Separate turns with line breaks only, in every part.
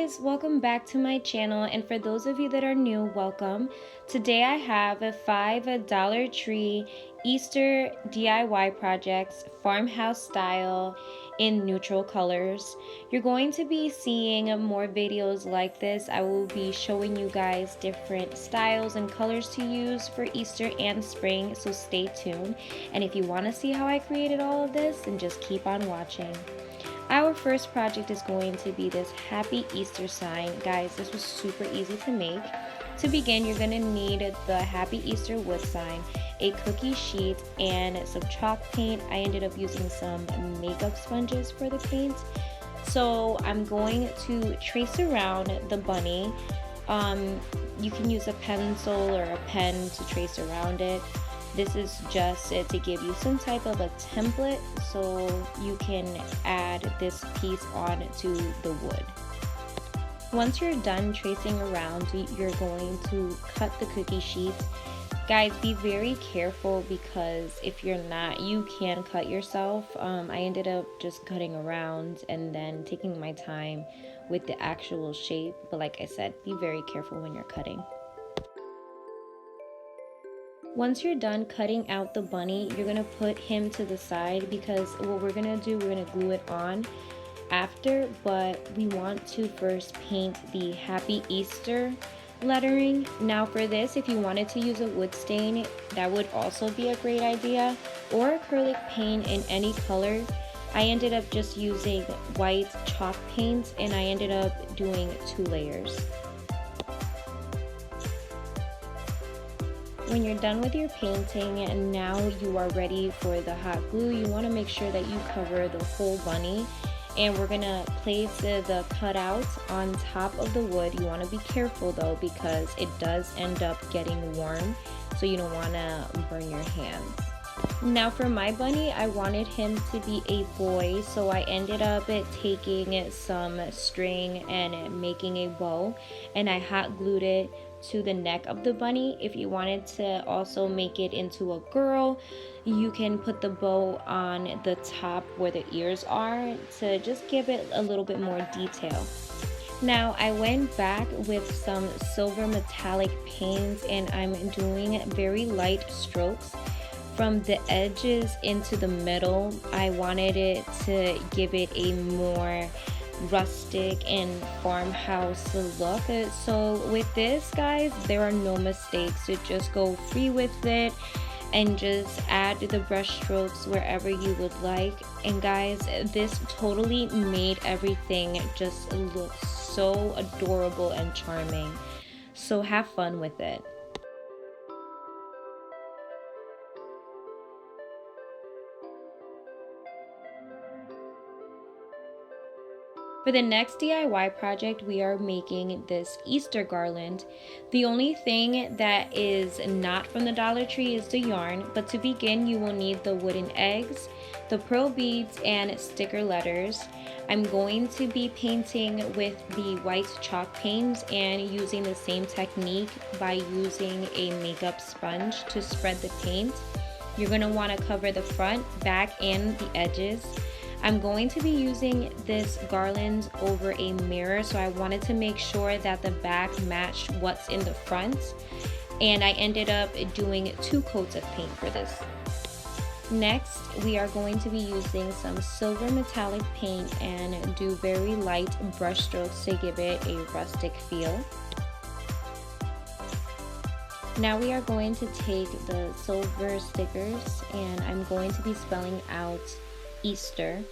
guys, welcome back to my channel, and for those of you that are new, welcome. Today I have 5 Dollar Tree Easter DIY projects, farmhouse style, in neutral colors. You're going to be seeing more videos like this. I will be showing you guys different styles and colors to use for Easter and spring, so stay tuned. And if you want to see how I created all of this, then just keep on watching. Our first project is going to be this Happy Easter sign. Guys, this was super easy to make. To begin, you're going to need the Happy Easter wood sign, a cookie sheet, and some chalk paint. I ended up using some makeup sponges for the paint. So I'm going to trace around the bunny. You can use a pencil or a pen to trace around it. This is just to give you some type of a template so you can add this piece on to the wood. Once you're done tracing around, you're going to cut the cookie sheet. Guys, be very careful because if you're not, you can cut yourself. I ended up just cutting around and then taking my time with the actual shape. But like I said, be very careful when you're cutting. Once you're done cutting out the bunny, you're going to put him to the side because what we're going to do, we're going to glue it on after, but we want to first paint the Happy Easter lettering. Now for this, if you wanted to use a wood stain, that would also be a great idea, or acrylic paint in any color. I ended up just using white chalk paint and I ended up doing 2 layers. When you're done with your painting and now you are ready for the hot glue, you want to make sure that you cover the whole bunny. And we're going to place the cutout on top of the wood. You want to be careful though because it does end up getting warm, so you don't want to burn your hands. Now for my bunny, I wanted him to be a boy, so I ended up taking some string and making a bow, and I hot glued it to the neck of the bunny. If you wanted to also make it into a girl, you can put the bow on the top where the ears are to just give it a little bit more detail. Now I went back with some silver metallic paint and I'm doing very light strokes from the edges into the middle. I wanted it to give it a more rustic and farmhouse look. So with this, guys, there are no mistakes. So just go free with it and just add the brush strokes wherever you would like. And guys, this totally made everything just look so adorable and charming. So have fun with it. For the next DIY project, we are making this Easter garland. The only thing that is not from the Dollar Tree is the yarn, but to begin you will need the wooden eggs, the pearl beads, and sticker letters. I'm going to be painting with the white chalk paint and using the same technique by using a makeup sponge to spread the paint. You're going to want to cover the front, back, and the edges. I'm going to be using this garland over a mirror, so I wanted to make sure that the back matched what's in the front, and I ended up doing 2 coats of paint for this. Next, we are going to be using some silver metallic paint and do very light brush strokes to give it a rustic feel. Now we are going to take the silver stickers and I'm going to be spelling out Easter.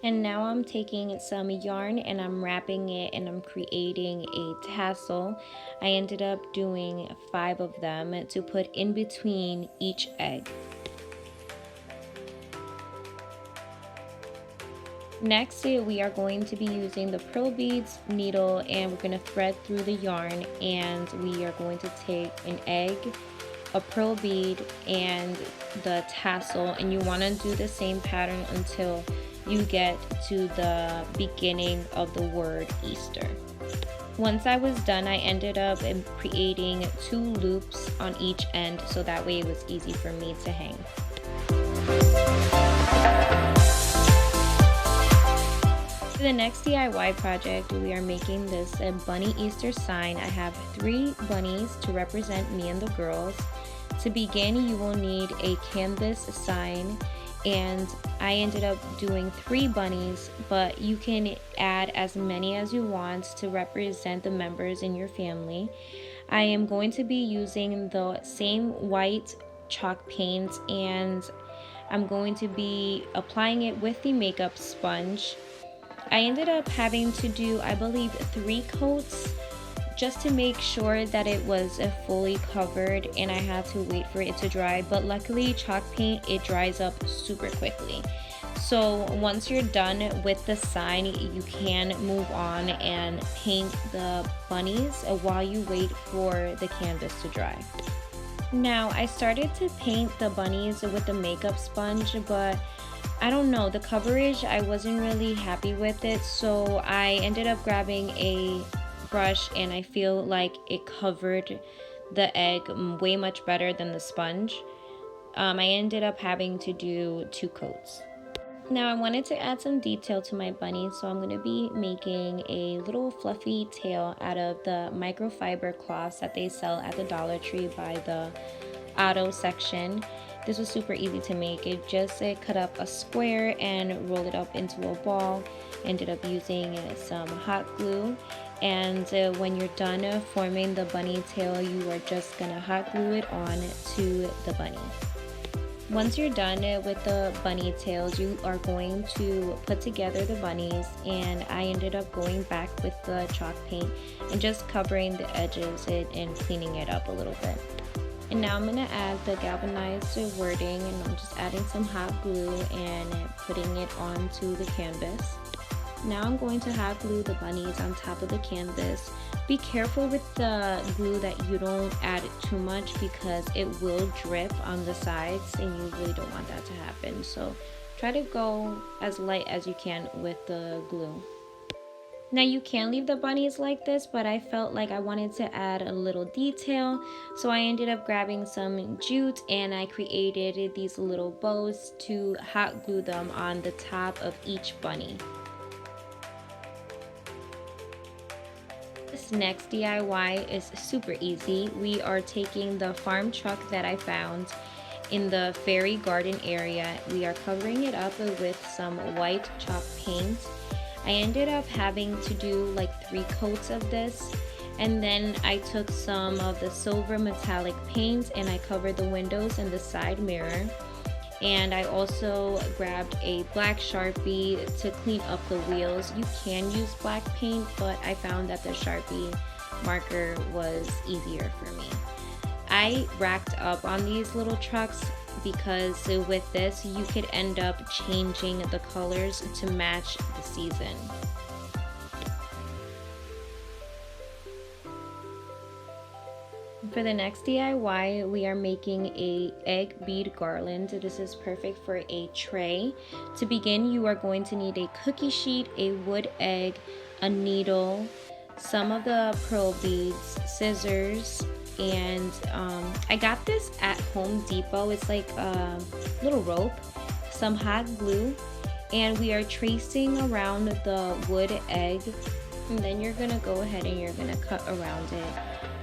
And now I'm taking some yarn and I'm wrapping it and I'm creating a tassel. I ended up doing 5 of them to put in between each egg. Next, we are going to be using the pearl beads needle and we're going to thread through the yarn, and we are going to take an egg, a pearl bead, and the tassel, and you want to do the same pattern until you get to the beginning of the word Easter. Once I was done, I ended up creating 2 loops on each end so that way it was easy for me to hang. the next DIY project, we are making this a bunny Easter sign. I have 3 bunnies to represent me and the girls. To begin, you will need a canvas sign, and I ended up doing 3 bunnies, but you can add as many as you want to represent the members in your family. I am going to be using the same white chalk paint, and I'm going to be applying it with the makeup sponge. I ended up having to do, I believe, 3 coats just to make sure that it was fully covered, and I had to wait for it to dry. But luckily, chalk paint, it dries up super quickly. So once you're done with the sign, you can move on and paint the bunnies while you wait for the canvas to dry. Now, I started to paint the bunnies with the makeup sponge, but I don't know, the coverage, I wasn't really happy with it, so I ended up grabbing a brush, and I feel like it covered the egg way much better than the sponge. I ended up having to do 2 coats. Now I wanted to add some detail to my bunny, so I'm going to be making a little fluffy tail out of the microfiber cloths that they sell at the Dollar Tree by the auto section. This was super easy to make. It just cut up a square and roll it up into a ball. Ended up using some hot glue, and when you're done forming the bunny tail, you are just gonna hot glue it on to the bunny. Once you're done with the bunny tails, you are going to put together the bunnies, and I ended up going back with the chalk paint and just covering the edges and cleaning it up a little bit. And now I'm going to add the galvanized wording, and I'm just adding some hot glue and putting it onto the canvas. Now I'm going to hot glue the bunnies on top of the canvas. Be careful with the glue that you don't add too much, because it will drip on the sides and you really don't want that to happen. So try to go as light as you can with the glue. Now you can leave the bunnies like this, but I felt like I wanted to add a little detail, so I ended up grabbing some jute and I created these little bows to hot glue them on the top of each bunny. This next DIY is super easy. We are taking the farm truck that I found in the fairy garden area. We are covering it up with some white chalk paint. I ended up having to do like 3 coats of this, and then I took some of the silver metallic paint and I covered the windows and the side mirror. And I also grabbed a black Sharpie to clean up the wheels. You can use black paint, but I found that the Sharpie marker was easier for me. I racked up on these little trucks because with this you could end up changing the colors to match the season. For the next DIY, we are making a egg bead garland. This is perfect for a tray. To begin, you are going to need a cookie sheet, a wood egg, a needle, some of the pearl beads, scissors, and I got this at Home Depot. It's like a little rope, some hot glue, and we are tracing around the wood egg, and then you're gonna go ahead and you're gonna cut around it.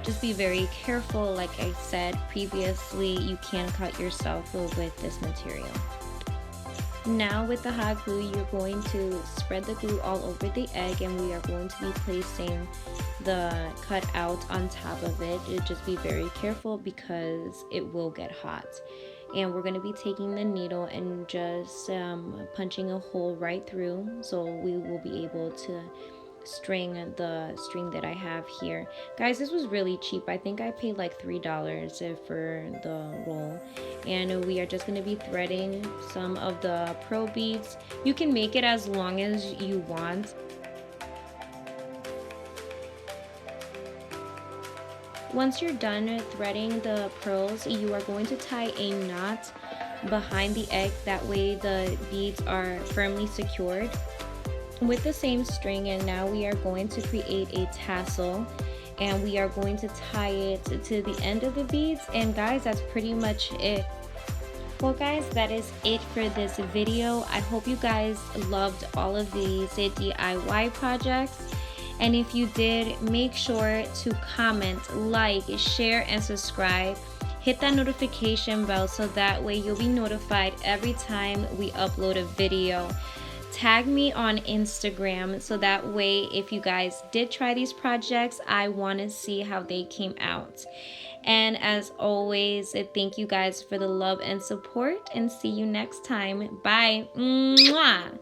Just be very careful. Like I said previously, you can cut yourself with this material. Now with the hot glue, you're going to spread the glue all over the egg, and we are going to be placing the cutout on top of it. Just be very careful because it will get hot. And we're going to be taking the needle and just punching a hole right through, so we will be able to string the string that I have here. Guys, this was really cheap. I think I paid like $3 for the roll. And we are just going to be threading some of the pearl beads. You can make it as long as you want. Once you're done threading the pearls, you are going to tie a knot behind the egg. That way the beads are firmly secured with the same string. And now we are going to create a tassel, and we are going to tie it to the end of the beads. And guys, that's pretty much it. Well guys, that is it for this video. I hope you guys loved all of these DIY projects. And if you did, make sure to comment, like, share, and subscribe. Hit that notification bell so that way you'll be notified every time we upload a video. Tag me on Instagram so that way if you guys did try these projects, I want to see how they came out. And as always, thank you guys for the love and support, and see you next time. Bye. Mwah.